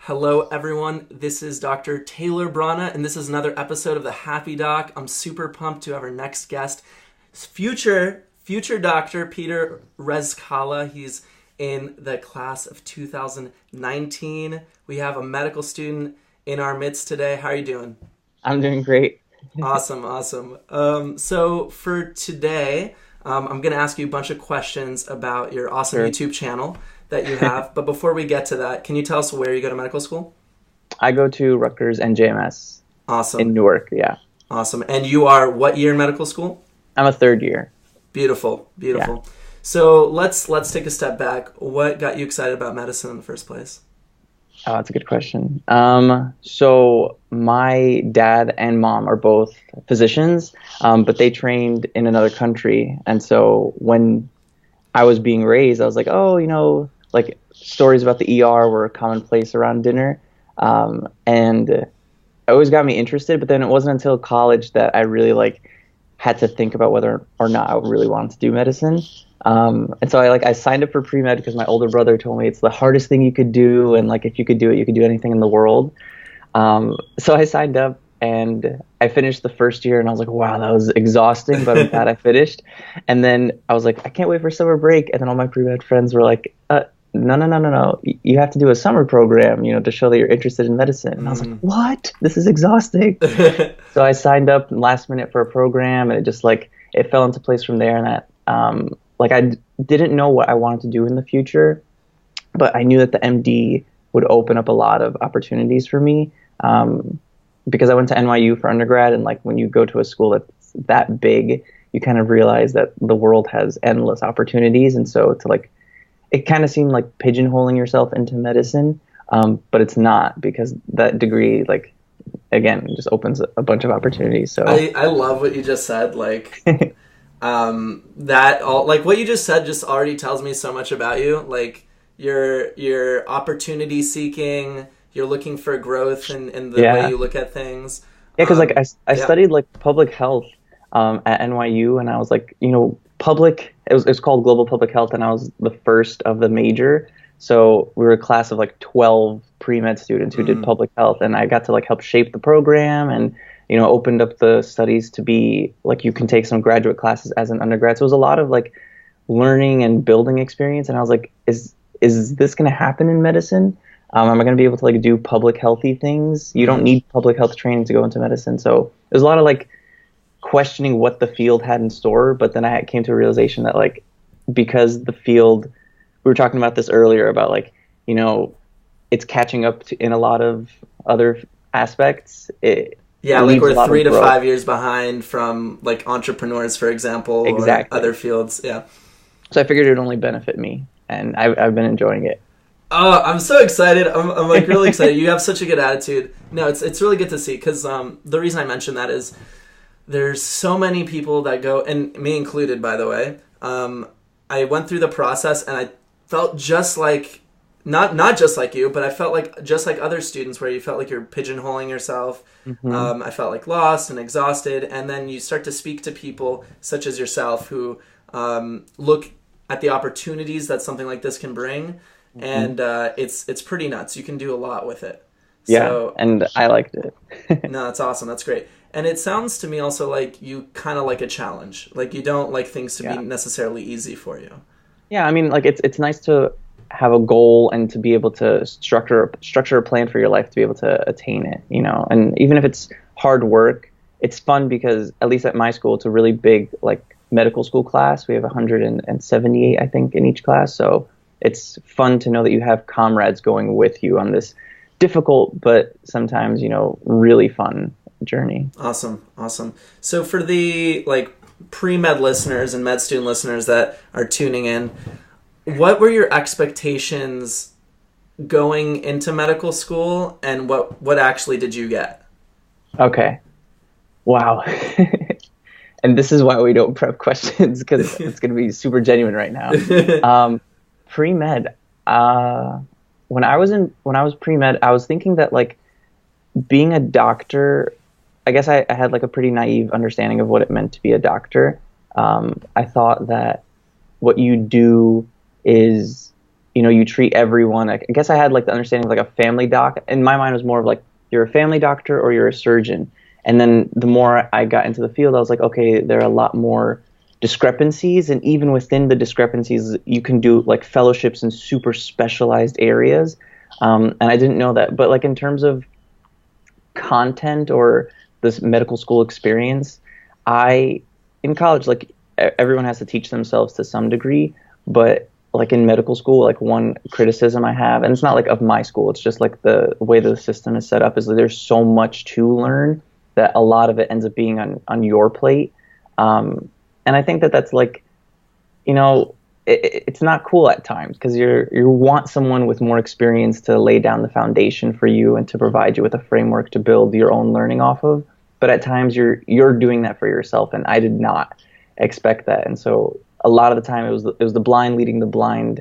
Hello, everyone. This is Dr. Taylor Brana, and this is another episode of the Happy Doc. I'm super pumped to have our next guest, future Dr. Peter Rezkalla. He's in the class of 2019. We have a medical student in our midst today. How are you doing? I'm doing great. Awesome. So for today, I'm going to ask you a bunch of questions about your awesome Sure. YouTube channel that you have. But before we get to that, can you tell us where you go to medical school? I go to Rutgers and JMS in Awesome. Newark. Yeah, Awesome. And you are what year in medical school? I'm a third year. Beautiful. Yeah. So let's take a step back. What got you excited about medicine in the first place? Oh, that's a good question. So my dad and mom are both physicians, but they trained in another country. And so when I was being raised, I was like, oh, like stories about the ER were commonplace around dinner. And it always got me interested, but then it wasn't until college that I really had to think about whether or not I really wanted to do medicine. And so I signed up for pre-med because my older brother told me it's the hardest thing you could do, and if you could do it, you could do anything in the world. So I signed up and I finished the first year, and I was like, wow, that was exhausting, but I'm glad I finished. And then I was like, I can't wait for summer break. And then all my pre-med friends were like, no. You have to do a summer program, to show that you're interested in medicine. And I was like, what? This is exhausting. So I signed up last minute for a program, and it just it fell into place from there. And that, I didn't know what I wanted to do in the future, but I knew that the MD would open up a lot of opportunities for me. Because I went to NYU for undergrad, and when you go to a school that's that big, you kind of realize that the world has endless opportunities. And so it kind of seemed like pigeonholing yourself into medicine, but it's not, because that degree, again, just opens a bunch of opportunities. So I love what you just said. That all what you just said just already tells me so much about you. You're opportunity seeking. You're looking for growth in the way you look at things. Yeah, because I studied public health at NYU, and I was public. It was called global public health, and I was the first of the major. So we were a class of 12 pre-med students who did public health, and I got to help shape the program, and opened up the studies to be you can take some graduate classes as an undergrad. So it was a lot of learning and building experience, and I was like, is this going to happen in medicine? Am I going to be able to do public healthy things? You don't need public health training to go into medicine. So there's a lot of questioning what the field had in store. But then I came to a realization that because the field, we were talking about this earlier about it's catching up in a lot of other aspects. We're 3 to 5 years behind from entrepreneurs, for example, exactly, or other fields. Yeah. So I figured it would only benefit me, and I've been enjoying it. Oh, I'm so excited. I'm really excited. You have such a good attitude. No, it's really good to see, because the reason I mention that is there's so many people that go, and me included, by the way. I went through the process, and I felt just not just like you, but I felt just like other students, where you felt like you're pigeonholing yourself. Mm-hmm. I felt exhausted and exhausted, and then you start to speak to people such as yourself who look at the opportunities that something like this can bring. And it's pretty nuts. You can do a lot with it. Yeah, and I liked it. No, that's awesome. That's great. And it sounds to me also like you kind of like a challenge. You don't like things to be necessarily easy for you. Yeah, I mean, it's nice to have a goal and to be able to structure a plan for your life to be able to attain it. And even if it's hard work, it's fun, because at least at my school, it's a really big medical school class. We have 178, I think, in each class. So it's fun to know that you have comrades going with you on this difficult but sometimes, really fun journey. Awesome. So for the pre-med listeners and med student listeners that are tuning in, what were your expectations going into medical school, and what actually did you get? Okay. Wow. And this is why we don't prep questions, because it's going to be super genuine right now. Pre-med, when I was pre-med, I was thinking that being a doctor, I guess I had a pretty naive understanding of what it meant to be a doctor. I thought that what you do is you treat everyone. I guess I had like the understanding of like a family doc. In my mind, it was more of like you're a family doctor or you're a surgeon. And then the more I got into the field, I was like, okay, there are a lot more discrepancies, and even within the discrepancies, you can do like fellowships in super specialized areas. And I didn't know that, but like in terms of content or this medical school experience, in college, like everyone has to teach themselves to some degree, but like in medical school, like one criticism I have, and it's not like of my school, it's just like the way the system is set up, is that there's so much to learn that a lot of it ends up being on your plate. And I think that that's like, it's not cool at times, because you want someone with more experience to lay down the foundation for you and to provide you with a framework to build your own learning off of. But at times you're doing that for yourself, and I did not expect that. And so a lot of the time it was the blind leading the blind,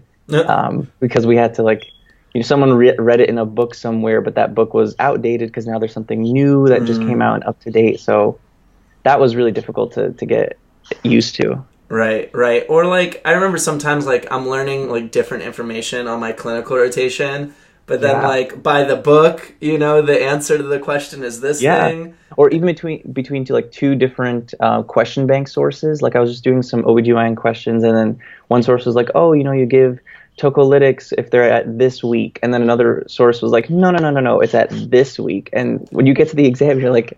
because we had to like, someone read it in a book somewhere, but that book was outdated because now there's something new that just came out and up to date. So that was really difficult to get used to. Right. Or like, I remember sometimes like I'm learning like different information on my clinical rotation, but then like by the book, the answer to the question is this thing. Or even between two different question bank sources. Like I was just doing some OBGYN questions, and then one source was like, oh, you give tocolytics if they're at this week. And then another source was like, no, it's at this week. And when you get to the exam, you're like,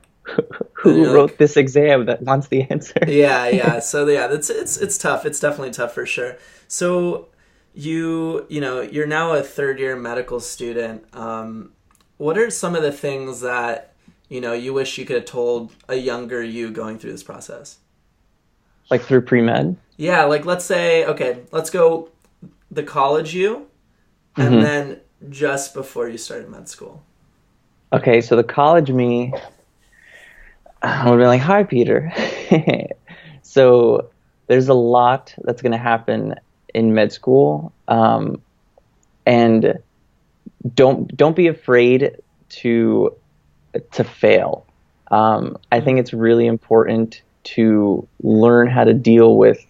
who wrote this exam that wants the answer? Yeah. So it's tough. It's definitely tough for sure. So you're now a third year medical student. What are some of the things that, you wish you could have told a younger you going through this process? Like through pre-med? Yeah. Like let's say, okay, let's go the college you, and then just before you started med school. Okay. So the college me, I would be like, hi, Peter. So there's a lot that's going to happen in med school. And don't be afraid to fail. I think it's really important to learn how to deal with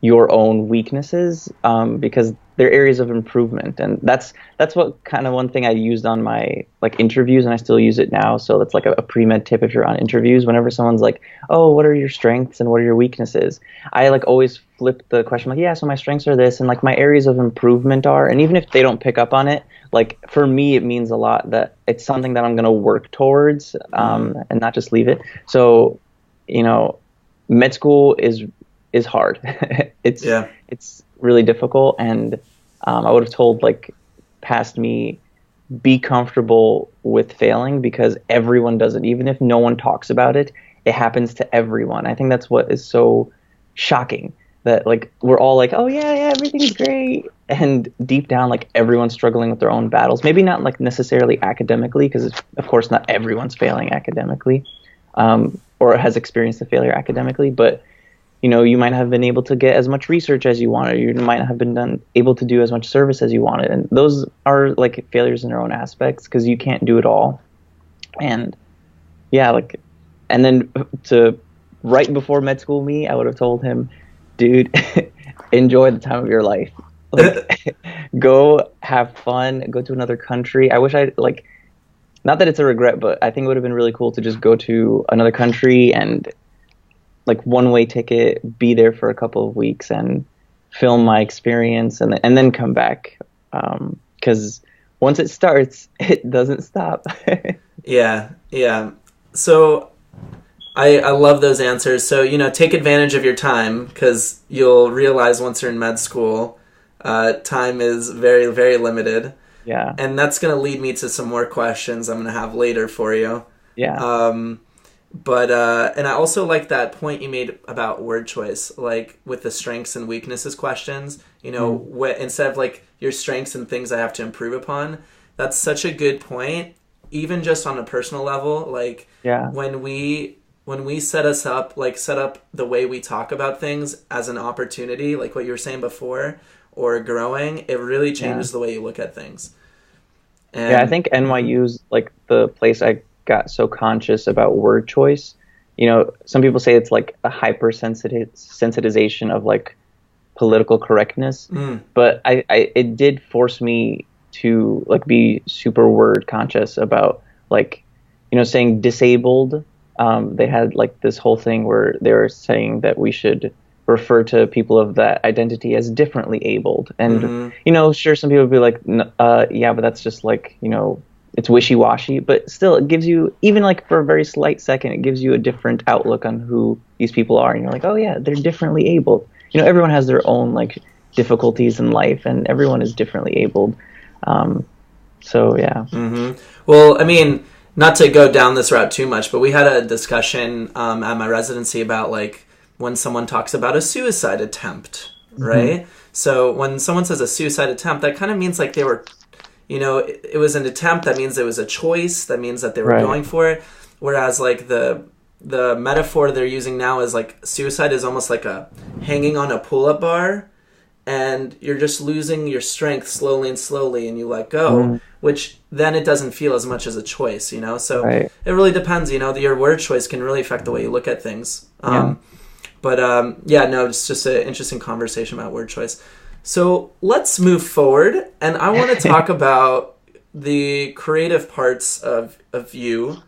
your own weaknesses, because they're areas of improvement. And that's what kind of one thing I used on my like interviews, and I still use it now. So that's like a pre-med tip if you're on interviews. Whenever someone's like, oh, what are your strengths and what are your weaknesses? I like always flip the question, like, yeah, so my strengths are this, and like my areas of improvement are, and even if they don't pick up on it, like for me, it means a lot that it's something that I'm going to work towards, and not just leave it. So, med school is hard. It's really difficult, and I would have told like past me, be comfortable with failing, because everyone does it. Even if no one talks about it, it happens to everyone. I think that's what is so shocking, that like we're all like, oh yeah, everything's great, and deep down like everyone's struggling with their own battles. Maybe not like necessarily academically, because of course not everyone's failing academically, or has experienced a failure academically, but you might have been able to get as much research as you wanted. You might have been able to do as much service as you wanted. And those are like failures in their own aspects, because you can't do it all. And and then right before med school me, I would have told him, dude, enjoy the time of your life. Like, go have fun, go to another country. I wish not that it's a regret, but I think it would have been really cool to just go to another country and like one-way ticket, be there for a couple of weeks and film my experience, and then come back. Because once it starts, it doesn't stop. Yeah. So I love those answers. So, take advantage of your time, because you'll realize once you're in med school, time is very, very limited. Yeah. And that's going to lead me to some more questions I'm going to have later for you. Yeah. But and I also like that point you made about word choice, like with the strengths and weaknesses questions, instead of like your strengths and things I have to improve upon. That's such a good point, even just on a personal level. Like when we set up the way we talk about things as an opportunity, like what you were saying before, or growing, it really changes the way you look at things. And I think NYU's like the place I got so conscious about word choice. Some people say it's like a hypersensitization of like political correctness. But it did force me to like be super word conscious about like, saying disabled. They had like this whole thing where they were saying that we should refer to people of that identity as differently abled. And, sure, some people would be like, yeah, but that's just like, it's wishy-washy. But still, it gives you, even like for a very slight second, it gives you a different outlook on who these people are. And you're like, oh, yeah, they're differently abled. Everyone has their own like difficulties in life, and everyone is differently abled. So, yeah. Well, I mean, not to go down this route too much, but we had a discussion at my residency about like when someone talks about a suicide attempt, right? So when someone says a suicide attempt, that kind of means like they were, it was an attempt. That means it was a choice. That means that they were going for it. Whereas like the metaphor they're using now is like suicide is almost like a hanging on a pull-up bar, and you're just losing your strength slowly, and you let go, which then it doesn't feel as much as a choice, So it really depends, your word choice can really affect the way you look at things. It's just an interesting conversation about word choice. So let's move forward, and I want to talk about the creative parts of you.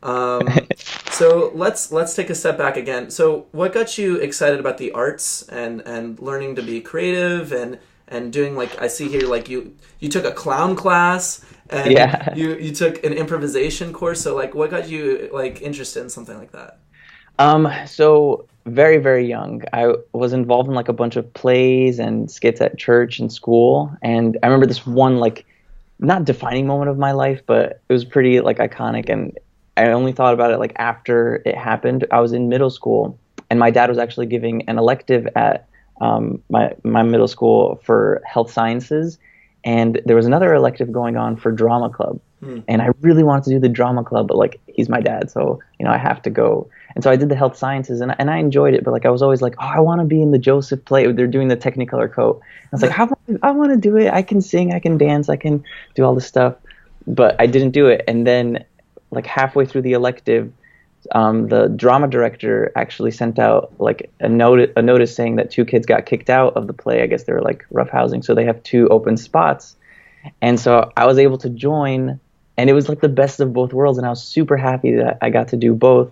So let's take a step back again. So what got you excited about the arts and learning to be creative and doing, like, I see here, like you took a clown class and you took an improvisation course. So like what got you like interested in something like that? So very, very young, I was involved in like a bunch of plays and skits at church and school. And I remember this one, like, not defining moment of my life, but it was pretty like iconic. And I only thought about it like after it happened. I was in middle school, and my dad was actually giving an elective at my middle school for health sciences. And there was another elective going on for drama club. And I really wanted to do the drama club, but like he's my dad, so I have to go. And so I did the health sciences, and I enjoyed it, but like I was always like, oh, I want to be in the Joseph play. They're doing the Technicolor coat. I was like, I want to do it. I can sing, I can dance, I can do all this stuff, but I didn't do it. And then like halfway through the elective, the drama director actually sent out like a notice saying that 2 kids got kicked out of the play. I guess they were like roughhousing, so they have 2 open spots. And so I was able to join, and it was like the best of both worlds, and I was super happy that I got to do both.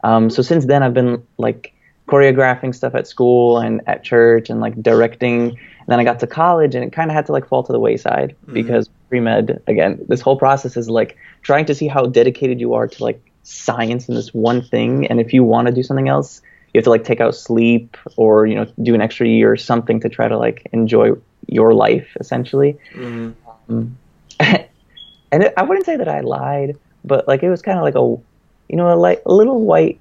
So since then I've been like choreographing stuff at school and at church and like directing. And then I got to college, and it kind of had to like fall to the wayside because pre-med, again, this whole process is like trying to see how dedicated you are to like science in this one thing. And if you want to do something else, you have to like take out sleep or, do an extra year or something to try to like enjoy your life essentially. And I wouldn't say that I lied, but like it was kind of like a little white,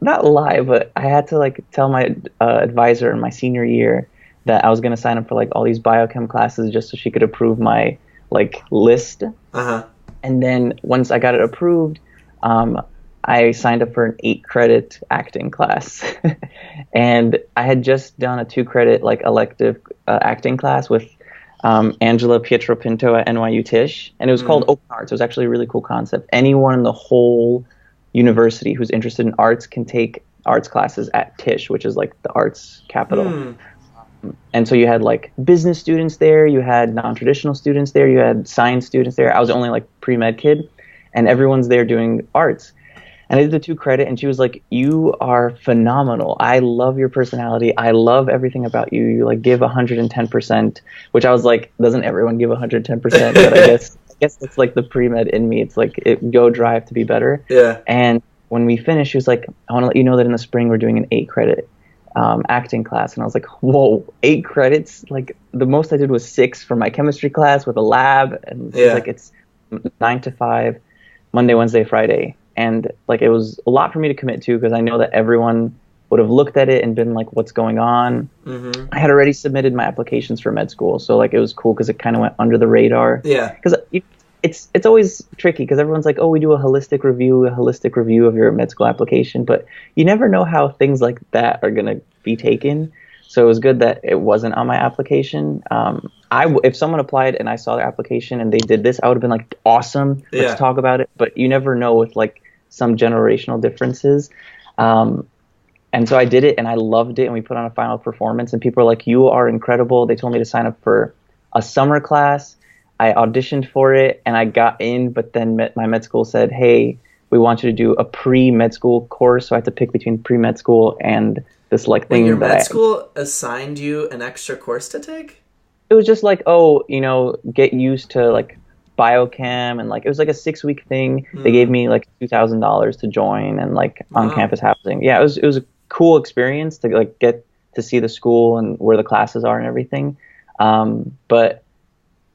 not lie, but I had to like tell my advisor in my senior year that I was going to sign up for like all these biochem classes just so she could approve my like list. And then once I got it approved, I signed up for an 8-credit acting class. And I had just done a 2-credit like elective acting class with Angela Pietro-Pinto at NYU Tisch, and it was called Open Arts. It was actually a really cool concept. Anyone in the whole university who's interested in arts can take arts classes at Tisch, which is like the arts capital. And so you had like business students there, you had non-traditional students there, you had science students there. I was the only like pre-med kid, and everyone's there doing arts. And I did the 2-credit, and she was like, you are phenomenal. I love your personality. I love everything about you. You like give 110%, which I was like, doesn't everyone give 110%? But I guess it's like the pre-med in me. It's like go drive to be better. Yeah. And when we finished, she was like, I want to let you know that in the spring we're doing an 8-credit acting class. And I was like, whoa, 8 credits? Like the most I did was 6 for my chemistry class with a lab. And she's like, it's 9 to 5, Monday, Wednesday, Friday. And like it was a lot for me to commit to because I know that everyone would have looked at it and been like, what's going on? I had already submitted my applications for med school. So like it was cool because it kind of went under the radar. Yeah. Because it's always tricky because everyone's like, oh, we do a holistic review of your med school application. But you never know how things like that are going to be taken. So it was good that it wasn't on my application. If someone applied and I saw their application and they did this, I would have been like, awesome, let's talk about it. But you never know with like some generational differences. And so I did it, and I loved it, and we put on a final performance, and people were like, "You are incredible." They told me to sign up for a summer class. I auditioned for it, and I got in, but then my med school said, "Hey, we want you to do a pre-med school course," so I had to pick between pre-med school and this like thing. Wait, your med school assigned you an extra course to take? It was just like, oh, get used to like biochem, and like it was like a 6-week thing. They gave me like $2,000 to join, and like on-campus housing. Yeah, it was a cool experience to like get to see the school and where the classes are and everything. But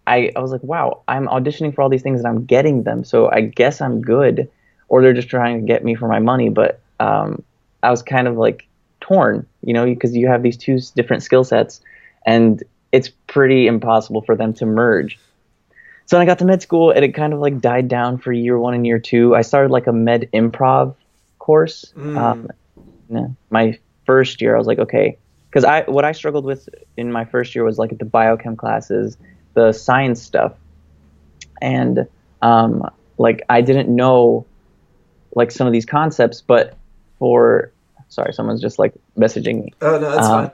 I was like, wow, I'm auditioning for all these things and I'm getting them, so I guess I'm good, or they're just trying to get me for my money. But I was kind of like torn, because you have these two different skill sets, and it's pretty impossible for them to merge. So I got to med school, and it kind of like died down for year 1 and year 2. I started like a med improv course. My first year, I was like, okay, because what I struggled with in my first year was like the biochem classes, the science stuff, and like I didn't know like some of these concepts. But sorry, someone's just like messaging me. Oh no, that's fine.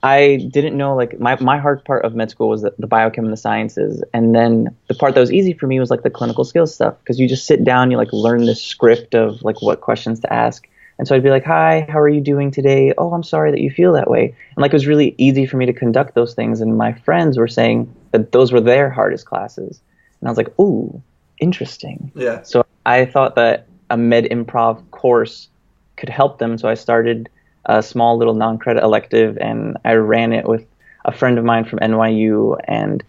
I didn't know, like, my hard part of med school was the biochem and the sciences. And then the part that was easy for me was, like, the clinical skills stuff. Because you just sit down, you, like, learn this script of, like, what questions to ask. And so I'd be like, hi, how are you doing today? Oh, I'm sorry that you feel that way. And, like, it was really easy for me to conduct those things. And my friends were saying that those were their hardest classes. And I was like, ooh, interesting. Yeah. So I thought that a med improv course could help them. So I started a small little non-credit elective, and I ran it with a friend of mine from NYU, and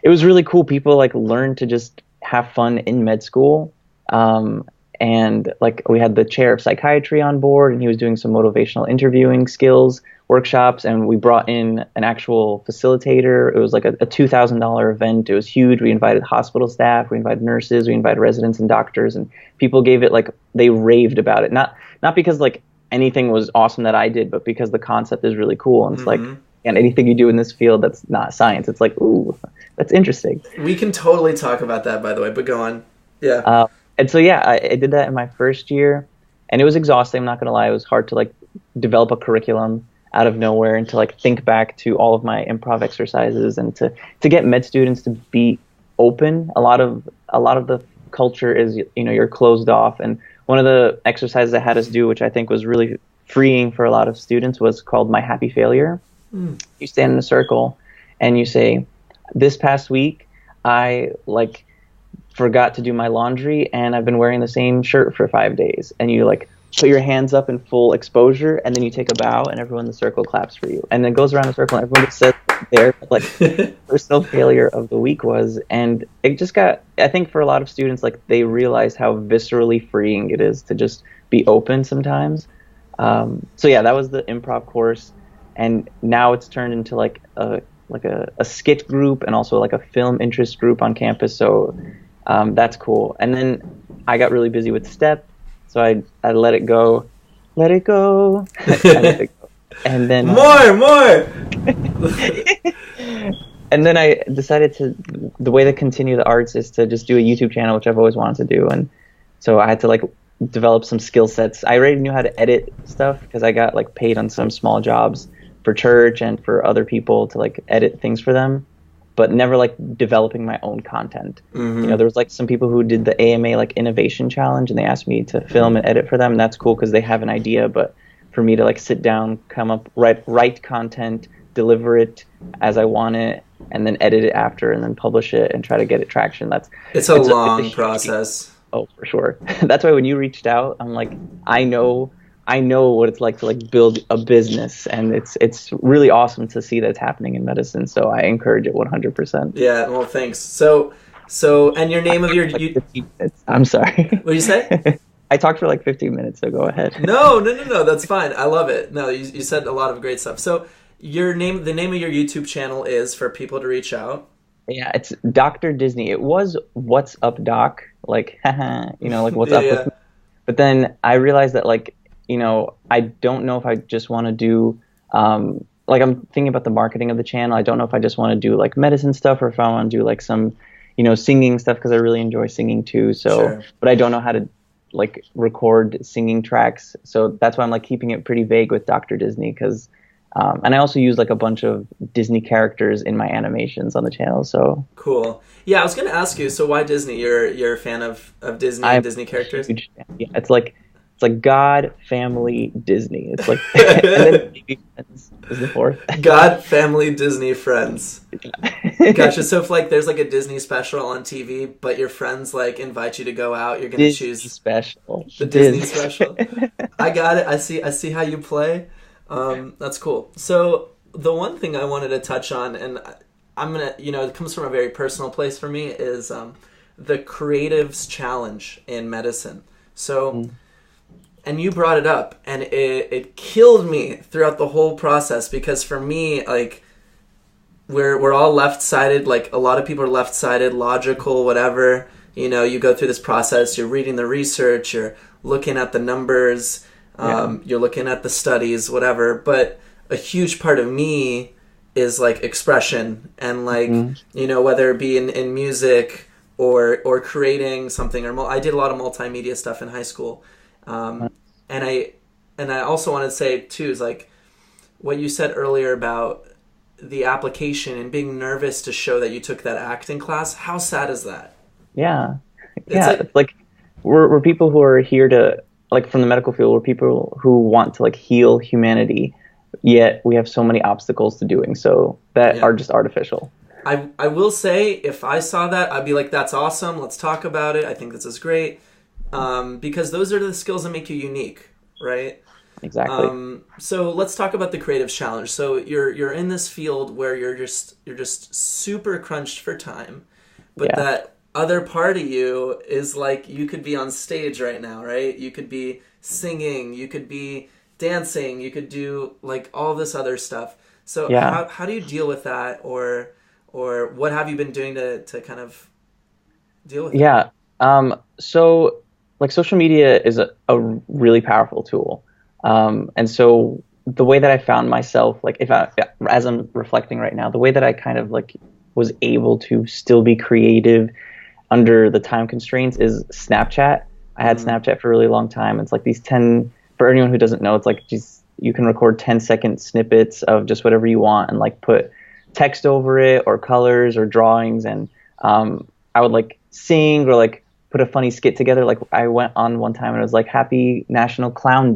it was really cool. People like learned to just have fun in med school, and like we had the chair of psychiatry on board, and he was doing some motivational interviewing skills workshops, and we brought in an actual facilitator. It was like a $2,000 event. It was huge. We invited hospital staff, we invited nurses, we invited residents and doctors, and people gave it like they raved about it. Not because like anything was awesome that I did, but because the concept is really cool. And it's like, and anything you do in this field that's not science, it's like, ooh, that's interesting. We can totally talk about that, by the way, but go on. Yeah. And so, yeah, I did that in my first year, and it was exhausting. I'm not going to lie. It was hard to like develop a curriculum out of nowhere, and to like think back to all of my improv exercises, and to get med students to be open. A lot of the culture is, you're closed off. And one of the exercises I had us do, which I think was really freeing for a lot of students, was called My Happy Failure. You stand in a circle and you say, this past week, I like forgot to do my laundry and I've been wearing the same shirt for 5 days. And you like put your hands up in full exposure, and then you take a bow, and everyone in the circle claps for you. And then it goes around the circle, and everyone just says their like personal failure of the week was. And it just got, I think for a lot of students, like they realize how viscerally freeing it is to just be open sometimes. So yeah, that was the improv course, and now it's turned into like a skit group, and also like a film interest group on campus. So that's cool. And then I got really busy with STEP. So I let it go. Let it go. I let it go. And then more. And then I decided the way to continue the arts is to just do a YouTube channel, which I've always wanted to do. And so I had to like develop some skill sets. I already knew how to edit stuff because I got like paid on some small jobs for church and for other people to like edit things for them, but never like developing my own content. There was like some people who did the AMA like innovation challenge, and they asked me to film and edit for them. And that's cool because they have an idea, but for me to like sit down, come up, write content, deliver it as I want it, and then edit it after, and then publish it and try to get it traction. It's a long process. Oh, for sure. That's why when you reached out, I'm like, I know what it's like to like build a business, and it's really awesome to see that it's happening in medicine. So I encourage it 100%. Yeah, well, thanks. So, and your name of your... Like 15 minutes. I'm sorry. What did you say? I talked for like 15 minutes, so go ahead. No, that's fine. I love it. No, you said a lot of great stuff. So the name of your YouTube channel is, for people to reach out. Yeah, it's Dr. Disney. It was What's Up Doc, like, like what's up with me? But then I realized that like, I don't know if I just want to do, like I'm thinking about the marketing of the channel. I don't know if I just want to do like medicine stuff, or if I want to do like some, singing stuff, because I really enjoy singing too. So, But I don't know how to like record singing tracks. So that's why I'm like keeping it pretty vague with Dr. Disney, because and I also use like a bunch of Disney characters in my animations on the channel. So Cool. Yeah, I was gonna ask you. So why Disney? You're a fan of Disney and I'm Disney a characters? huge fan. Yeah, it's like God, family, Disney. It's like and then maybe Friends is the fourth. God, family, Disney, friends. Gotcha. So if like there's like a Disney special on TV, but your friends like invite you to go out, you're gonna Disney choose special. the Disney special. I got it. I see how you play. That's cool. So the one thing I wanted to touch on, and I'm gonna, it comes from a very personal place for me, is the creatives challenge in medicine. So, and you brought it up, and it killed me throughout the whole process, because for me, like, we're all left-sided. Like, a lot of people are left-sided, logical, whatever. You go through this process. You're reading the research. You're looking at the numbers. You're looking at the studies, whatever. But a huge part of me is like expression, and like whether it be in music or creating something, or I did a lot of multimedia stuff in high school. And I also want to say too is like what you said earlier about the application and being nervous to show that you took that acting class. How sad is that? Yeah. It's like we're people who are here to, like, from the medical field, we're people who want to like heal humanity, yet we have so many obstacles to doing so that are just artificial. I will say, if I saw that, I'd be like, that's awesome. Let's talk about it. I think this is great. Because those are the skills that make you unique, right? Exactly. So let's talk about the creative challenge. So you're in this field where you're just super crunched for time, but that other part of you is like, you could be on stage right now, right? You could be singing, you could be dancing, you could do like all this other stuff. So how do you deal with that, or what have you been doing to kind of deal with it? So like social media is a really powerful tool. And so the way that I found myself, like as I'm reflecting right now, the way that I kind of like was able to still be creative under the time constraints is Snapchat. I had Snapchat for a really long time. It's like for anyone who doesn't know, it's like you can record 10-second snippets of just whatever you want and like put text over it or colors or drawings. And I would like sing or like put a funny skit together. Like I went on one time and it was like Happy National Clown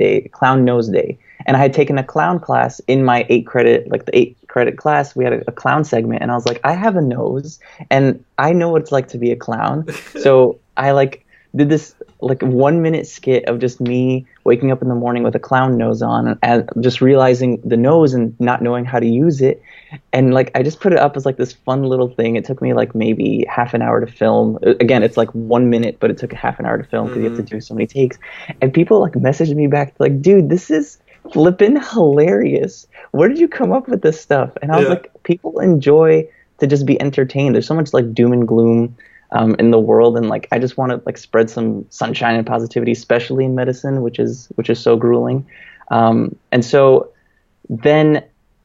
Nose Day. And I had taken a clown class in my 8-credit class. We had a clown segment, and I was like, I have a nose and I know what it's like to be a clown. So I like did this like 1-minute skit of just me waking up in the morning with a clown nose on and just realizing the nose and not knowing how to use it. And like I just put it up as like this fun little thing. It took me like maybe half an hour to film. Again, it's like 1 minute, but it took half an hour to film because you have to do so many takes. And people like messaged me back like, dude, this is flippin' hilarious. Where did you come up with this stuff? And I was like, people enjoy to just be entertained. There's so much like doom and gloom in the world, and like I just want to like spread some sunshine and positivity, especially in medicine, which is so grueling. And so then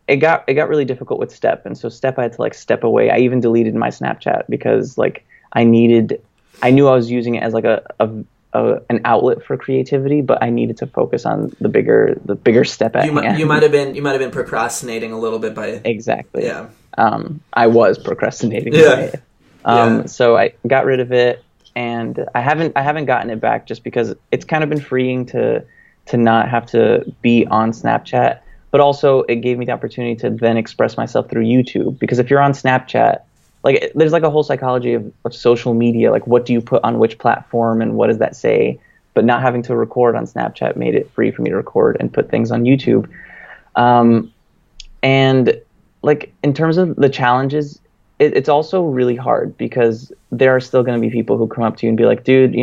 it got really difficult with Step, and so Step I had to like step away. I even deleted my Snapchat because like I knew I was using it as like an outlet for creativity, but I needed to focus on the bigger Step at hand. You might have been procrastinating a little bit by exactly. Yeah. I was procrastinating. Yeah. So I got rid of it, and I haven't gotten it back just because it's kind of been freeing to not have to be on Snapchat, but also it gave me the opportunity to then express myself through YouTube, because if you're on Snapchat, like there's like a whole psychology of social media, like what do you put on which platform and what does that say, but not having to record on Snapchat made it free for me to record and put things on YouTube. And like in terms of the challenges, it's also really hard because there are still going to be people who come up to you and be like, dude,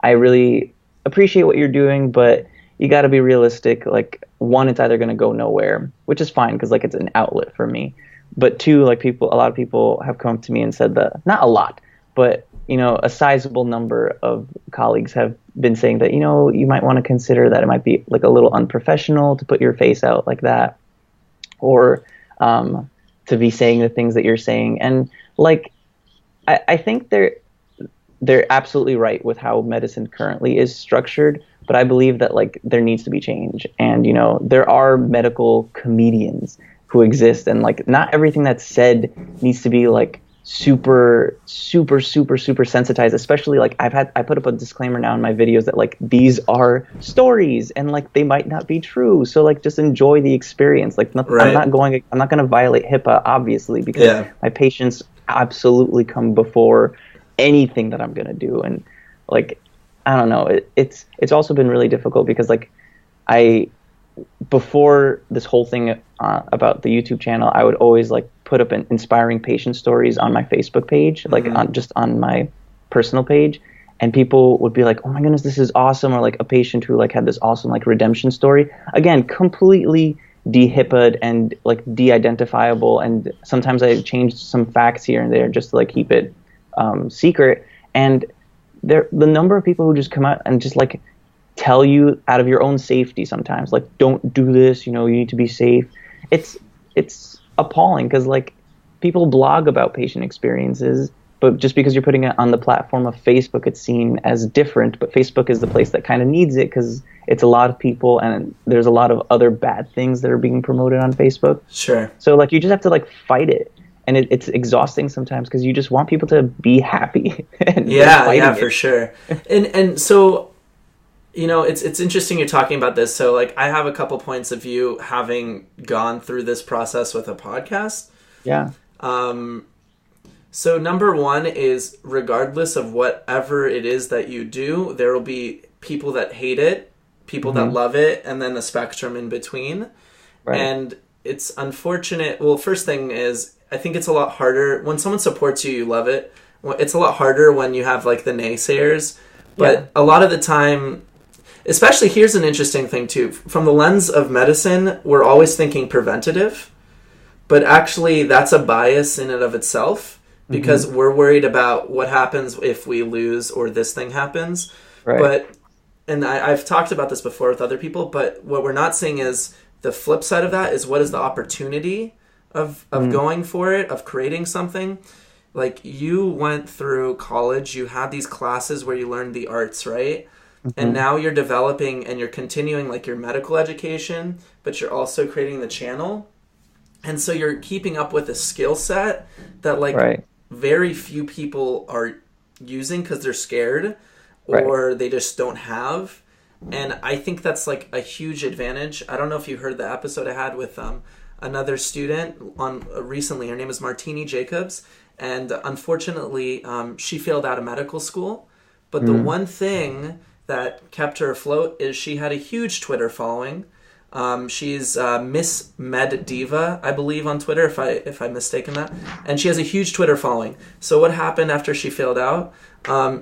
I really appreciate what you're doing, but you got to be realistic. Like, one, it's either going to go nowhere, which is fine because like it's an outlet for me. But two, like a lot of people have come up to me and said that, not a lot, but a sizable number of colleagues have been saying that, you might want to consider that it might be like a little unprofessional to put your face out like that, or to be saying the things that you're saying. And like, I think they're absolutely right with how medicine currently is structured, but I believe that like there needs to be change. And there are medical comedians who exist, and like not everything that's said needs to be like super sensitized. Especially like I put up a disclaimer now in my videos that like these are stories and like they might not be true, so like just enjoy the experience. Like Right. I'm not going to violate HIPAA, obviously, because my patients absolutely come before anything that I'm going to do. And like I don't know, it's also been really difficult because like before this whole thing about the YouTube channel, I would always like put up an inspiring patient stories on my Facebook page, like on my personal page, and people would be like, "Oh my goodness, this is awesome!" Or like a patient who like had this awesome like redemption story. Again, completely de-HIPAA'd and like de-identifiable, and sometimes I changed some facts here and there just to like keep it secret. And the number of people who just come out and just like tell you out of your own safety sometimes, like, don't do this, you need to be safe. It's appalling because like people blog about patient experiences, but just because you're putting it on the platform of Facebook, it's seen as different. But Facebook is the place that kind of needs it because it's a lot of people, and there's a lot of other bad things that are being promoted on Facebook. Sure. So like you just have to like fight it. And it's exhausting sometimes because you just want people to be happy. And for sure. And so, it's interesting you're talking about this. So like I have a couple points of view having gone through this process with a podcast. Yeah. So number one is, regardless of whatever it is that you do, there will be people that hate it, people that love it, and then the spectrum in between. Right. And it's unfortunate. Well, first thing is, I think it's a lot harder when someone supports you, you love it. It's a lot harder when you have like the naysayers. But a lot of the time, especially, here's an interesting thing too. From the lens of medicine, we're always thinking preventative. But actually, that's a bias in and of itself, because we're worried about what happens if we lose or this thing happens. Right. And I've talked about this before with other people, but what we're not seeing is the flip side of that is, what is the opportunity of going for it, of creating something. Like, you went through college, you had these classes where you learned the arts, right? And now you're developing and you're continuing like your medical education, but you're also creating the channel. And so you're keeping up with a skill set that like very few people are using because they're scared or they just don't have. And I think that's like a huge advantage. I don't know if you heard the episode I had with another student on recently. Her name is Martini Jacobs, and unfortunately she failed out of medical school. But the one thing that kept her afloat is she had a huge Twitter following. She's Miss Med Diva, I believe, on Twitter, if I'm mistaken that. And she has a huge Twitter following. So what happened after she failed out?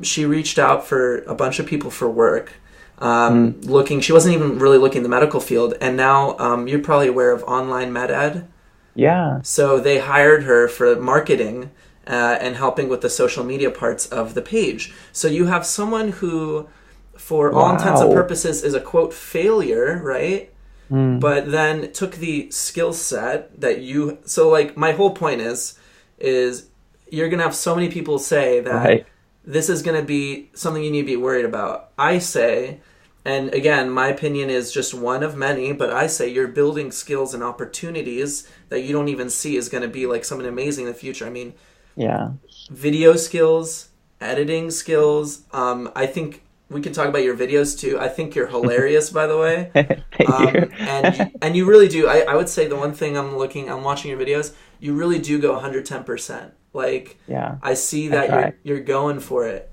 She reached out for a bunch of people for work. She wasn't even really looking in the medical field, and now you're probably aware of online med ed. Yeah. So they hired her for marketing and helping with the social media parts of the page. So you have someone who, for all intents and purposes, is a quote failure, right? But then took the skill set that you. So like my whole point is you're gonna have so many people say that this is gonna be something you need to be worried about. I say. And again, my opinion is just one of many, but I say you're building skills and opportunities that you don't even see is going to be like something amazing in the future. I mean, video skills, editing skills. I think we can talk about your videos too. I think you're hilarious, by the way. Thank you. And you really do. I would say the one thing I'm watching your videos, you really do go 110%. Like, I see that you're going for it.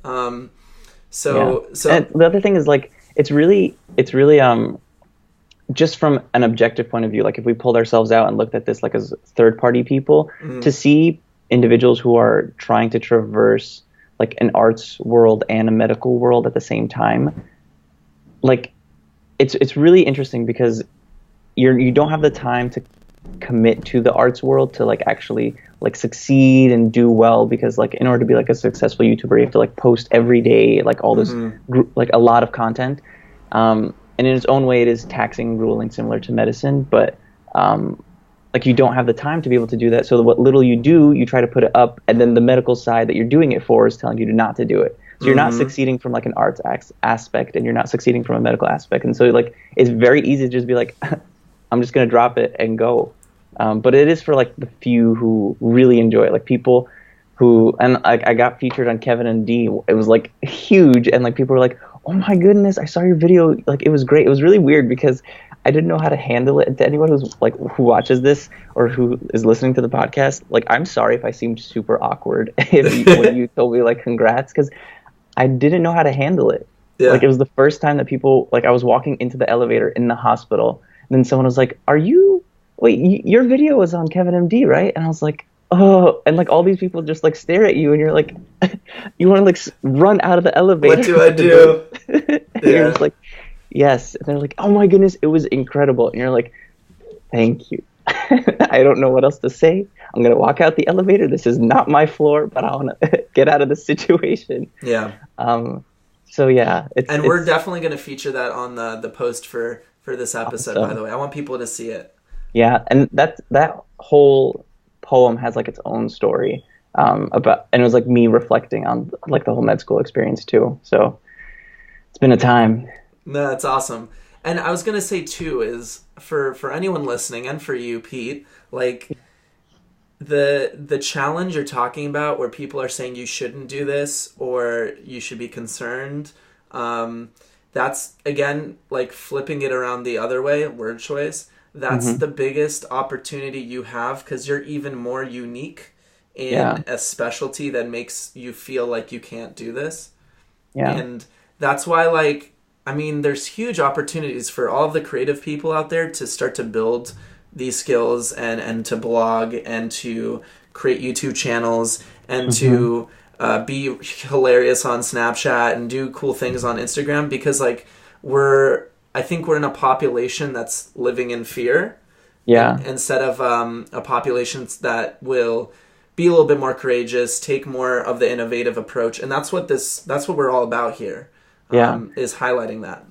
So and the other thing is like, it's really just from an objective point of view, like if we pulled ourselves out and looked at this like as third-party people, to see individuals who are trying to traverse like an arts world and a medical world at the same time, like it's really interesting because you don't have the time to commit to the arts world to like actually like succeed and do well, because like in order to be like a successful YouTuber, you have to like post every day, like all this like a lot of content, and in its own way it is taxing, grueling, similar to medicine, but like you don't have the time to be able to do that. So what little you do, you try to put it up, and then the medical side that you're doing it for is telling you not to do it. So you're not succeeding from like an arts aspect, and you're not succeeding from a medical aspect. And so like it's very easy to just be like, I'm just going to drop it and go. But it is for like the few who really enjoy it, like people who, and like I got featured on Kevin and D. It was like huge, and like people were like, "Oh my goodness, I saw your video! Like it was great." It was really weird because I didn't know how to handle it. And to anyone who's like who watches this or who is listening to the podcast, like I'm sorry if I seemed super awkward when you told me like congrats, because I didn't know how to handle it. Yeah. Like it was the first time that people, like I was walking into the elevator in the hospital, and then someone was like, "Wait, your video was on Kevin MD, right?" And I was like, "Oh," and like all these people just like stare at you, and you're like, you want to like run out of the elevator. What do I do? You're just like, yes. And they're like, "Oh my goodness, it was incredible." And you're like, "Thank you." I don't know what else to say. I'm going to walk out the elevator. This is not my floor, but I want to get out of this situation. Yeah. So yeah. We're definitely going to feature that on the post for this episode, awesome. By the way. I want people to see it. Yeah. And that whole poem has like its own story and it was like me reflecting on like the whole med school experience too. So it's been a time. No, that's awesome. And I was going to say too is for anyone listening and for you, Pete, like the challenge you're talking about where people are saying you shouldn't do this or you should be concerned, that's again like flipping it around the other way, word choice. That's the biggest opportunity you have because you're even more unique in a specialty that makes you feel like you can't do this. Yeah. And that's why, like, I mean, there's huge opportunities for all of the creative people out there to start to build these skills and to blog and to create YouTube channels and to be hilarious on Snapchat and do cool things on Instagram because, like, I think we're in a population that's living in fear. Yeah. Instead of a population that will be a little bit more courageous, take more of the innovative approach, and that's what we're all about here. Is highlighting that.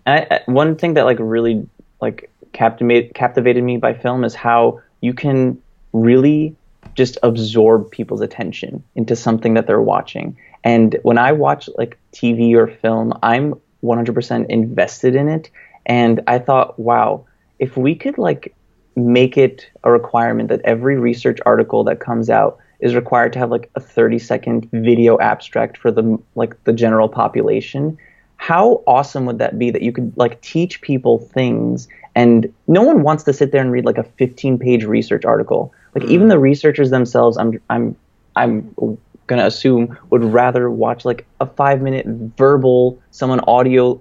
And one thing that like really like captivated me by film is how you can really just absorb people's attention into something that they're watching. And when I watch like TV or film, I'm 100% invested in it. And I thought, wow, if we could like make it a requirement that every research article that comes out is required to have like a 30-second video abstract for the general population, how awesome would that be that you could like teach people things, and no one wants to sit there and read like a 15-page research article. Like even the researchers themselves, I'm gonna assume would rather watch like a 5-minute verbal, someone audio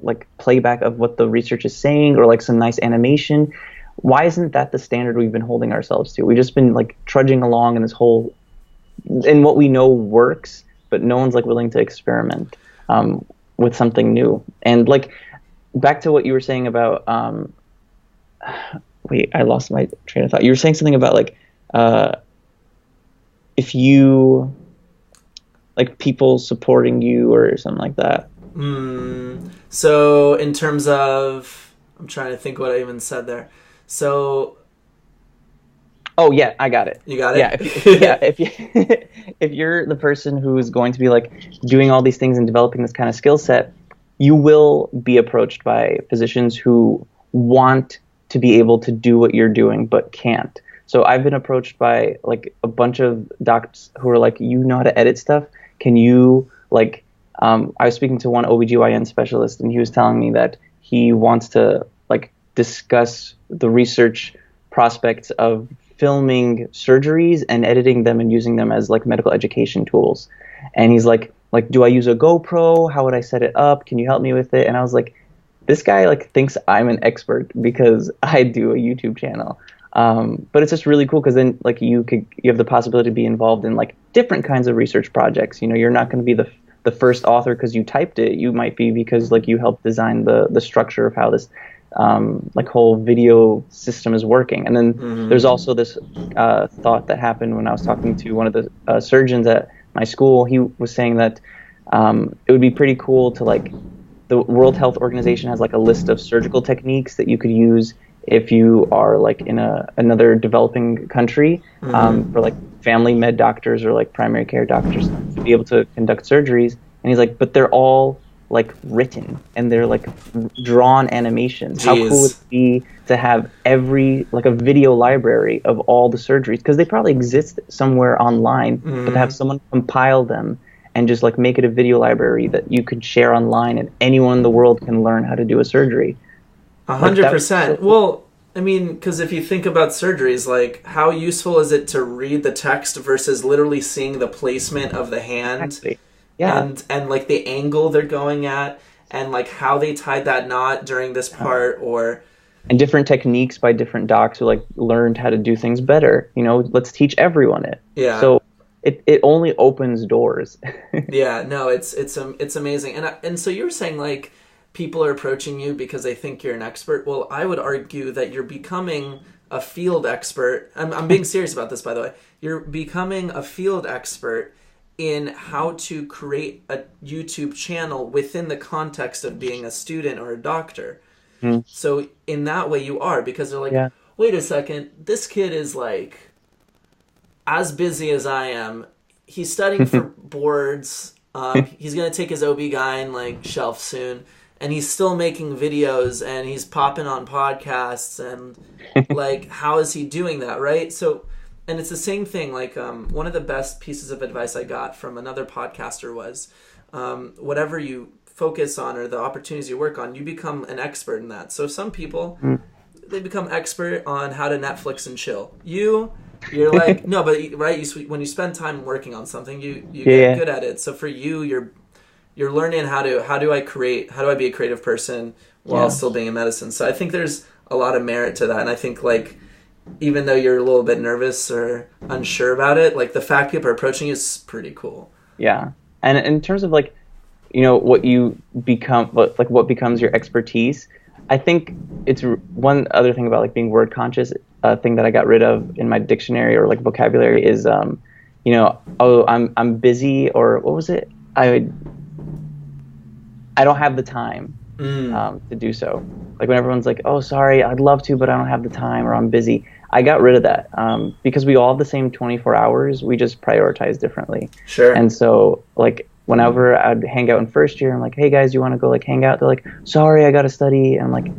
like playback of what the research is saying, or like some nice animation. Why isn't that the standard we've been holding ourselves to? We've just been like trudging along in this whole, in what we know works, but no one's like willing to experiment with something new. And like back to what you were saying about wait, I lost my train of thought. You were saying something about like if you like people supporting you or something like that. So in terms of, I'm trying to think what I even said there. So, oh yeah, I got it. You got it? Yeah, if you're the person who's going to be like doing all these things and developing this kind of skill set, you will be approached by physicians who want to be able to do what you're doing but can't. So I've been approached by like a bunch of docs who are like, you know how to edit stuff? Can you like, I was speaking to one OBGYN specialist, and he was telling me that he wants to like discuss the research prospects of filming surgeries and editing them and using them as like medical education tools. And he's like, do I use a GoPro? How would I set it up? Can you help me with it? And I was like, this guy like thinks I'm an expert because I do a YouTube channel. But it's just really cool because then like you have the possibility to be involved in like different kinds of research projects. You know, you're not going to be the first author because you typed it. You might be because like you helped design the structure of how this like whole video system is working. And then there's also this thought that happened when I was talking to one of the surgeons at my school. He was saying that it would be pretty cool to like, the World Health Organization has like a list of surgical techniques that you could use if you are like in another developing country for like family med doctors or like primary care doctors to be able to conduct surgeries. And he's like, but they're all like written and they're like drawn animations. Jeez. How cool would it be to have like a video library of all the surgeries? Because they probably exist somewhere online, but to have someone compile them and just like make it a video library that you could share online and anyone in the world can learn how to do a surgery. 100%. Well, I mean, because if you think about surgeries, like how useful is it to read the text versus literally seeing the placement of the hand? Exactly. Yeah. And like the angle they're going at and like how they tied that knot during this part and different techniques by different docs who like learned how to do things better. You know, let's teach everyone it. Yeah. So it only opens doors. Yeah, no, it's amazing. And so you were saying like people are approaching you because they think you're an expert. Well, I would argue that you're becoming a field expert. I'm being serious about this, by the way. You're becoming a field expert in how to create a YouTube channel within the context of being a student or a doctor. So in that way you are, because they're like, wait a second, this kid is like as busy as I am. He's studying for boards. He's going to take his OB-GYN like shelf soon. And he's still making videos and he's popping on podcasts and like, how is he doing that? Right. So, and it's the same thing. Like, one of the best pieces of advice I got from another podcaster was, whatever you focus on or the opportunities you work on, you become an expert in that. So some people, they become expert on how to Netflix and chill. You're like, no, but right. When you spend time working on something, you get good at it. So for you, you're learning how do I be a creative person while still being in medicine. So I think there's a lot of merit to that. And I think like, even though you're a little bit nervous or unsure about it, like the fact people are approaching you is pretty cool. Yeah. And in terms of like, you know, what you become, what becomes your expertise, I think it's one other thing about like being word conscious, thing that I got rid of in my dictionary or like vocabulary is, you know, oh, I'm busy, or what was it? I don't have the time to do so. Like when everyone's like, oh, sorry, I'd love to, but I don't have the time, or I'm busy. I got rid of that because we all have the same 24 hours. We just prioritize differently. Sure. And so like whenever I'd hang out in first year, I'm like, hey guys, you want to go like hang out? They're like, sorry, I got to study. And I'm like,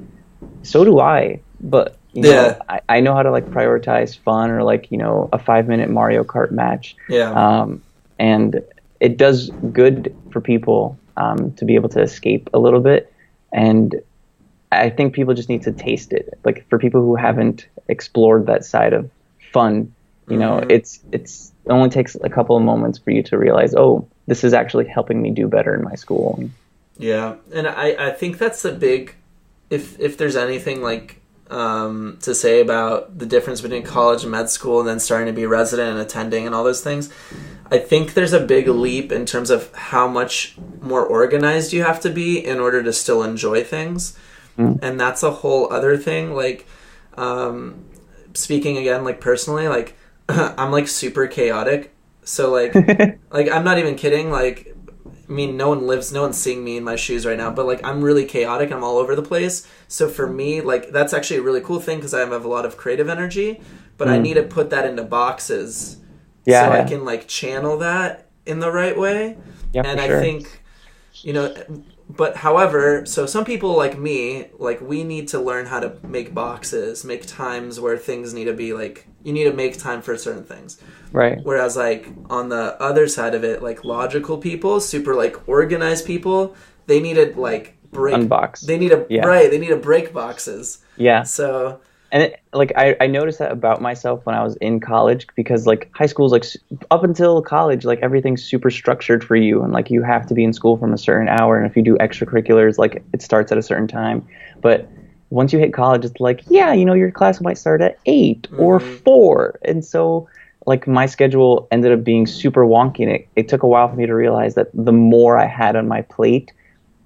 so do I. But you know, I know how to like prioritize fun or like, you know, a 5-minute Mario Kart match. Yeah. And it does good for people to be able to escape a little bit. And I think people just need to taste it. Like for people who haven't explored that side of fun, you know, it only takes a couple of moments for you to realize, oh, this is actually helping me do better in my school. Yeah. And I think that's the big, if there's anything like to say about the difference between college and med school and then starting to be resident and attending and all those things, I think there's a big leap in terms of how much more organized you have to be in order to still enjoy things. And that's a whole other thing. Like, speaking again, like personally, like I'm like super chaotic. So like, like I'm not even kidding. Like, I mean, no one's seeing me in my shoes right now, but like I'm really chaotic. I'm all over the place. So for me, like that's actually a really cool thing because I have a lot of creative energy, but I need to put that into boxes so I can like channel that in the right way. Yeah, and sure. I think, you know, but however, so some people like me, like we need to learn how to make boxes, make times where things need to be like, you need to make time for certain things. Right. Whereas like on the other side of it, like logical people, super like organized people, they need to like break. Unbox. They need to, right. They need to break boxes. Yeah. So. And I noticed that about myself when I was in college, because like high school is like up until college, like everything's super structured for you. And like you have to be in school from a certain hour. And if you do extracurriculars, like it starts at a certain time. But once you hit college, it's like, yeah, you know, your class might start at 8 or 4. And so like my schedule ended up being super wonky. And it took a while for me to realize that the more I had on my plate,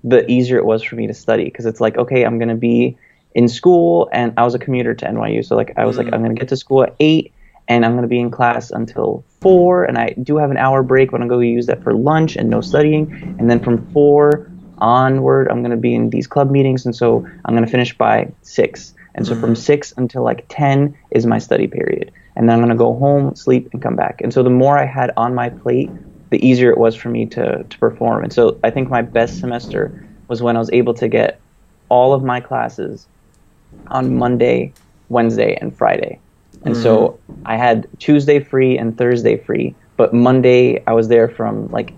the easier it was for me to study. Because it's like, okay, I'm going to be in school, and I was a commuter to NYU. So like I was like, I'm going to get to school at 8 and I'm going to be in class until 4. And I do have an hour break, but I'm going to use that for lunch and no studying. And then from 4 onward, I'm going to be in these club meetings. And so I'm going to finish by 6. And so from 6 until like 10 is my study period. And then I'm going to go home, sleep, and come back. And so the more I had on my plate, the easier it was for me to perform. And so I think my best semester was when I was able to get all of my classes on Monday, Wednesday, and Friday. And so I had Tuesday free and Thursday free, but Monday I was there from like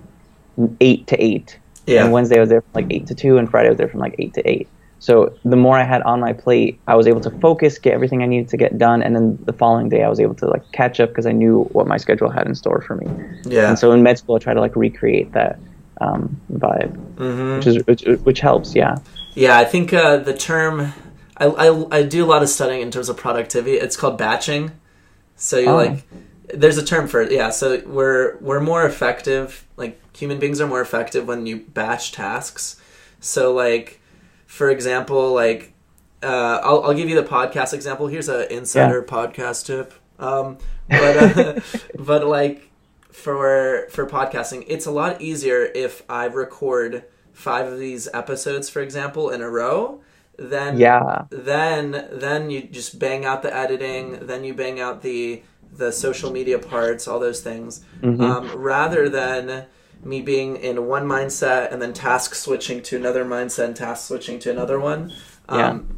8 to 8. Yeah. And Wednesday I was there from like 8 to 2, and Friday I was there from like 8 to 8. So the more I had on my plate, I was able to focus, get everything I needed to get done, and then the following day I was able to like catch up because I knew what my schedule had in store for me. Yeah. And so in med school I try to like recreate that vibe, which helps. Yeah. Yeah, I think the term I do a lot of studying in terms of productivity. It's called batching. So you there's a term for it. Yeah. So we're more effective. Like human beings are more effective when you batch tasks. So like. For example, like, I'll give you the podcast example. Here's an insider podcast tip. But like, for podcasting, it's a lot easier if I record 5 of these episodes, for example, in a row. Then you just bang out the editing. Then you bang out the social media parts, all those things, rather than me being in one mindset and then task switching to another mindset and task switching to another one.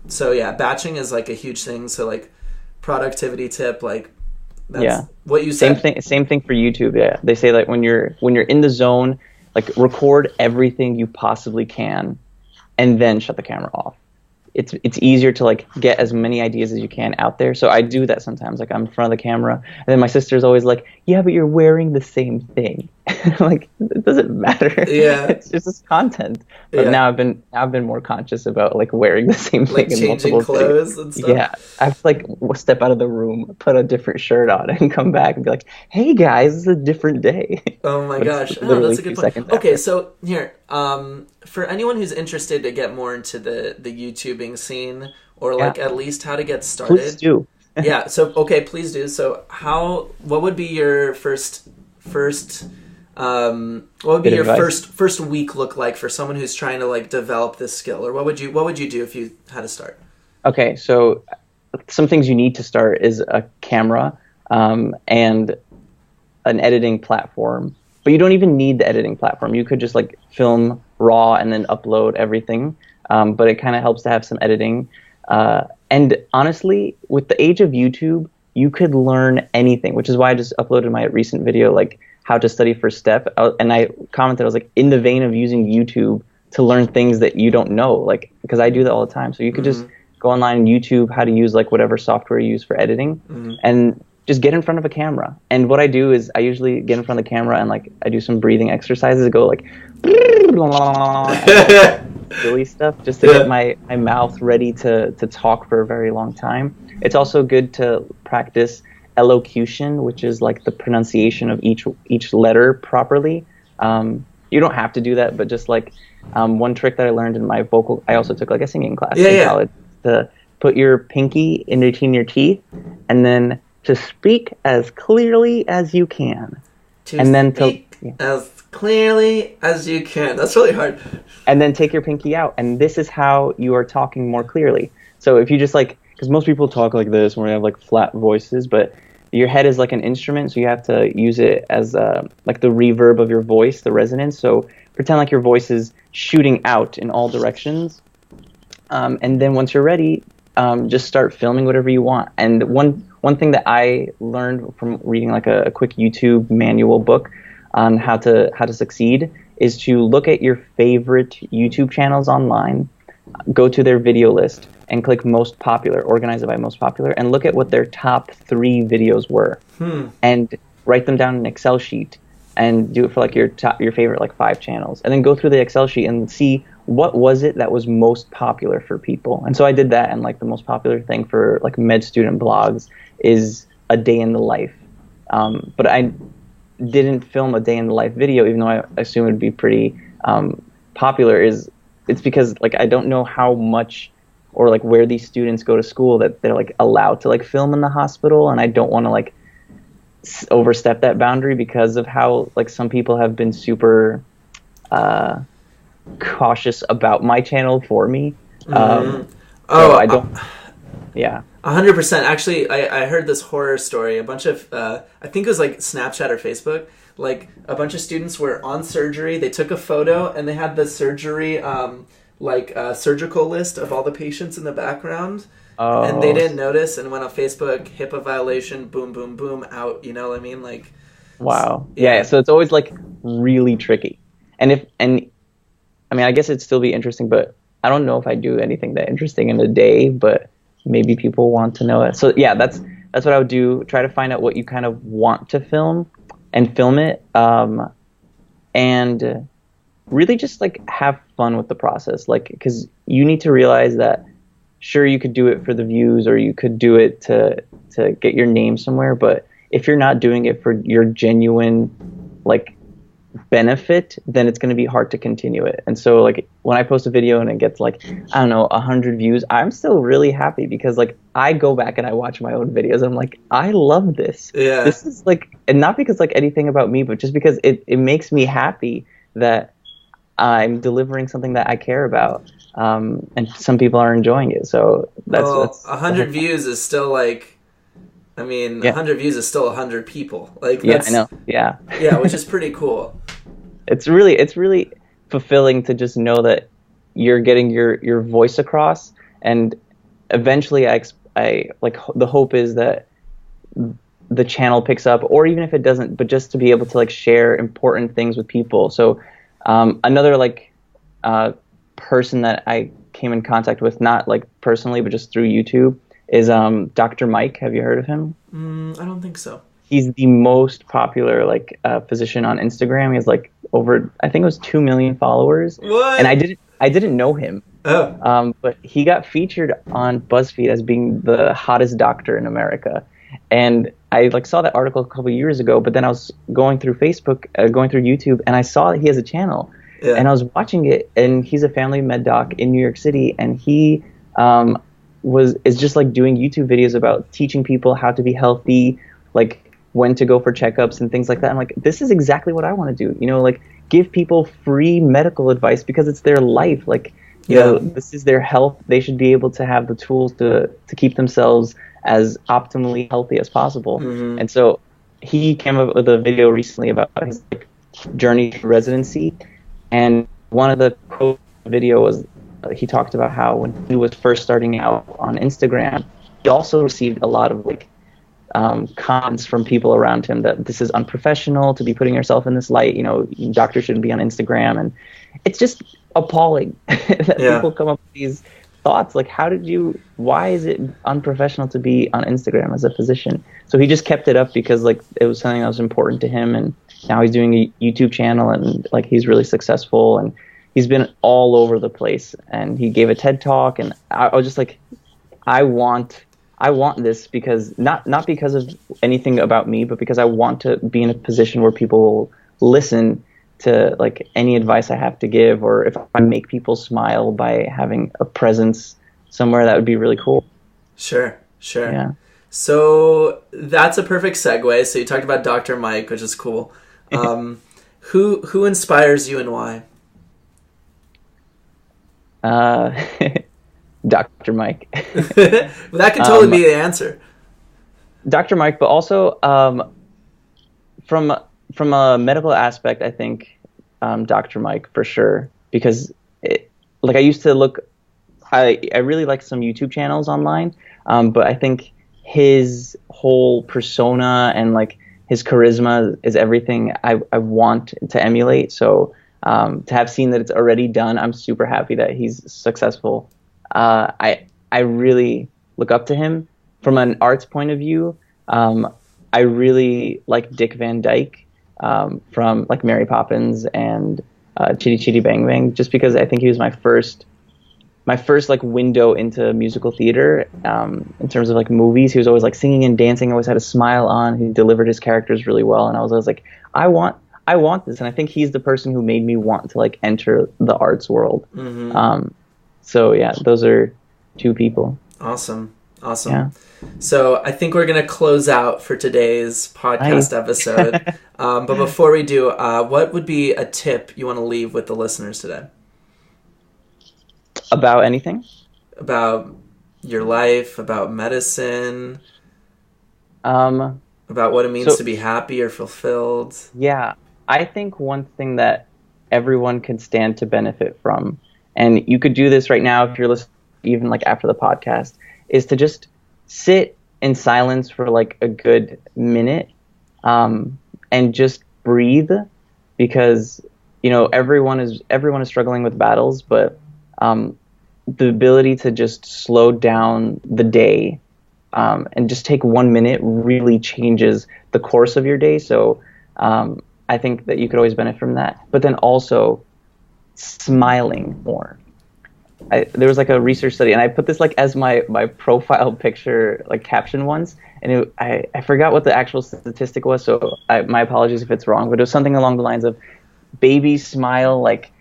So yeah, batching is like a huge thing. So like productivity tip, like that's what you said. Same thing for YouTube. Yeah. They say that when you're in the zone, like record everything you possibly can and then shut the camera off. It's easier to like get as many ideas as you can out there. So I do that sometimes. Like I'm in front of the camera, and then my sister's always like, "Yeah, but you're wearing the same thing." Like it doesn't matter. Yeah, it's just content. But now I've been more conscious about like wearing the same thing, like changing clothes and stuff. Yeah, I have to like step out of the room, put a different shirt on, and come back and be like, "Hey guys, it's a different day." Oh my gosh, that's a good point. Okay, so here, for anyone who's interested to get more into the YouTubing scene, or like at least how to get started, please do. Yeah, so okay, please do. So what would be your first first week look like for someone who's trying to like develop this skill, or what would you do if you had to start? Okay, so some things you need to start is a camera and an editing platform. But you don't even need the editing platform. You could just like film raw and then upload everything. But it kind of helps to have some editing. And honestly, with the age of YouTube, you could learn anything, which is why I just uploaded my recent video, like how to study for STEP. And I commented, I was like, in the vein of using YouTube to learn things that you don't know, like, because I do that all the time. So you could just go online and YouTube how to use like whatever software you use for editing, and just get in front of a camera. And what I do is I usually get in front of the camera and like I do some breathing exercises, go like silly stuff just to get my mouth ready to talk for a very long time. It's also good to practice elocution, which is like the pronunciation of each letter properly. You don't have to do that, but just like one trick that I learned in my vocal, I also took like a singing class in college, to put your pinky in between your teeth and then to speak as clearly as you can. As clearly as you can. That's really hard. And then take your pinky out. And this is how you are talking more clearly. So if you just like, because most people talk like this when they have like flat voices, but your head is like an instrument, so you have to use it as like the reverb of your voice, the resonance. So pretend like your voice is shooting out in all directions. And then once you're ready, just start filming whatever you want. And one thing that I learned from reading like a quick YouTube manual book on how to succeed is to look at your favorite YouTube channels online, go to their video list and click most popular, organize it by most popular, and look at what their top 3 videos were, and write them down in an Excel sheet, and do it for like your favorite like 5 channels, and then go through the Excel sheet and see what was it that was most popular for people. And so I did that, and like the most popular thing for like med student blogs is a day in the life. But I didn't film a day in the life video, even though I assume it'd be pretty popular. It's because like I don't know how much or like where these students go to school that they're like allowed to like film in the hospital, and I don't want to like overstep that boundary because of how like some people have been super cautious about my channel for me. So I don't. Yeah. 100%. Actually, I heard this horror story. A bunch of I think it was like Snapchat or Facebook. like a bunch of students were on surgery. They took a photo and they had the surgery, surgical list of all the patients in the background. Oh. And they didn't notice and went on Facebook, HIPAA violation, boom, boom, boom, out. You know what I mean? Like, wow. Yeah. So it's always like really tricky. And I mean, I guess it'd still be interesting, but I don't know if I do anything that interesting in a day, but maybe people want to know it. So yeah, that's what I would do. Try to find out what you kind of want to film and film it. And really just like have fun with the process. Like, because you need to realize that sure, you could do it for the views or you could do it to get your name somewhere. But if you're not doing it for your genuine like benefit, then it's going to be hard to continue it. And so like when I post a video and it gets like, I don't know, 100 views, I'm still really happy because like I go back and I watch my own videos and I'm like, I love this. Yeah. This is like, and not because like anything about me, but just because it makes me happy that I'm delivering something that I care about. And some people are enjoying it. So that's 100 views is still like, I mean, 100 views is still 100 people. Like, yeah, I know. Yeah. Yeah, which is pretty cool. It's really fulfilling to just know that you're getting your voice across, and eventually I like the hope is that the channel picks up, or even if it doesn't, but just to be able to like share important things with people. So another like person that I came in contact with, not like personally, but just through YouTube, is Dr. Mike. Have you heard of him? I don't think so. He's the most popular like physician on Instagram. He has like over, I think it was 2 million followers. What? And I didn't know him. Oh. But he got featured on BuzzFeed as being the hottest doctor in America. And I like saw that article a couple of years ago, but then I was going through Facebook, going through YouTube, and I saw that he has a channel. Yeah. And I was watching it, and he's a family med doc in New York City, and he is just like doing YouTube videos about teaching people how to be healthy, like when to go for checkups and things like that. I'm like, this is exactly what I want to do. You know, like give people free medical advice because it's their life. Like, you know, this is their health. They should be able to have the tools to keep themselves as optimally healthy as possible. Mm-hmm. And so he came up with a video recently about his like, journey to residency. And one of the quotes in the video was he talked about how when he was first starting out on Instagram, he also received a lot of like comments from people around him that this is unprofessional to be putting yourself in this light. You know, doctors shouldn't be on Instagram, and it's just appalling that people come up with these thoughts. Like, why is it unprofessional to be on Instagram as a physician? So he just kept it up because like it was something that was important to him, and now he's doing a YouTube channel and like he's really successful and he's been all over the place. And he gave a TED talk, and I was just like, I want this because not because of anything about me, but because I want to be in a position where people will listen to like any advice I have to give, or if I make people smile by having a presence somewhere, that would be really cool. Sure. Yeah. So that's a perfect segue. So you talked about Dr. Mike, which is cool. Who inspires you and why? Dr. Mike. Well, that could totally be the answer. Dr. Mike, but also from a medical aspect, I think Dr. Mike for sure, because I used to look, I really like some YouTube channels online, but I think his whole persona and like his charisma is everything I want to emulate. So to have seen that it's already done, I'm super happy that he's successful. I really look up to him from an arts point of view. I really like Dick Van Dyke from like Mary Poppins and Chitty Chitty Bang Bang, just because I think he was my first like window into musical theater in terms of like movies. He was always like singing and dancing, always had a smile on. He delivered his characters really well, and I was always like, I want this, and I think he's the person who made me want to like enter the arts world. Mm-hmm. So yeah, those are two people. Awesome. Yeah. So I think we're going to close out for today's podcast episode. But before we do, what would be a tip you want to leave with the listeners today? About anything? About your life, about medicine, about about what it means So to be happy or fulfilled. yeah, I think one thing that everyone can stand to benefit from, and you could do this right now if you're listening, even like after the podcast, is to just sit in silence for like a good minute, and just breathe, because everyone is struggling with battles, but the ability to just slow down the day, and just take 1 minute really changes the course of your day. So I think that you could always benefit from that. But then also smiling more. There was like a research study, and I put this like as my profile picture, like caption once, and I forgot what the actual statistic was, so my apologies if it's wrong, but it was something along the lines of babies smile like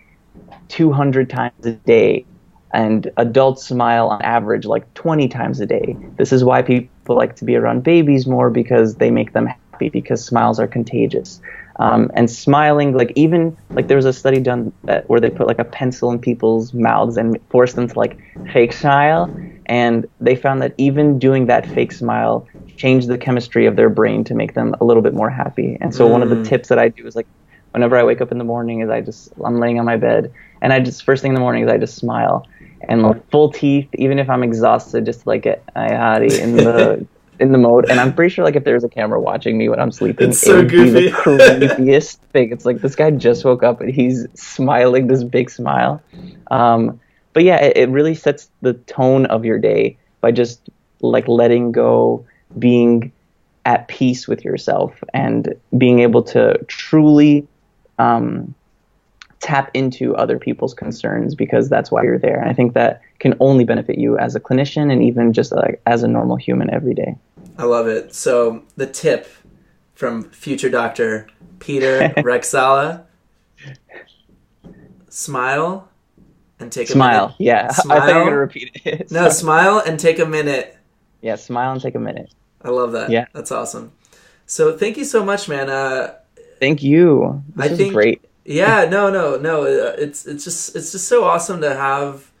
200 times a day, and adults smile on average like 20 times a day. This is why people like to be around babies more, because they make them happy, because smiles are contagious. And smiling, like even like there was a study done where they put like a pencil in people's mouths and forced them to like fake smile, and they found that even doing that fake smile changed the chemistry of their brain to make them a little bit more happy. And so one of the tips that I do is like whenever I wake up in the morning is I'm laying on my bed, and first thing in the morning is I just smile, and like full teeth, even if I'm exhausted, just like get in the mode. And I'm pretty sure like if there was a camera watching me when I'm sleeping, It's so it would goofy. be the creepiest thing. It's like this guy just woke up and he's smiling this big smile. But yeah, it really sets the tone of your day by just like letting go, being at peace with yourself, and being able to truly tap into other people's concerns, because that's why you're there. And I think that can only benefit you as a clinician, and even just like as a normal human every day. I love it. So the tip from future Dr. Peter Rezkalla: smile and take a minute. Yeah, Smile. I thought you were gonna repeat it. No, smile and take a minute. Yeah, smile and take a minute. I love that. Yeah, that's awesome. So thank you so much, man. Thank you. This is great. Yeah, no. It's just so awesome to have,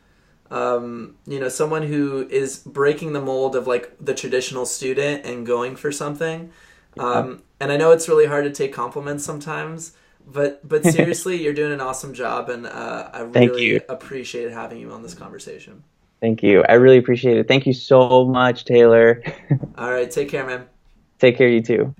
someone who is breaking the mold of like the traditional student and going for something. And I know it's really hard to take compliments sometimes, but seriously, you're doing an awesome job, and I really appreciated having you on this conversation. Thank you. I really appreciate it. Thank you so much, Taylor. All right, take care, man. Take care, you too.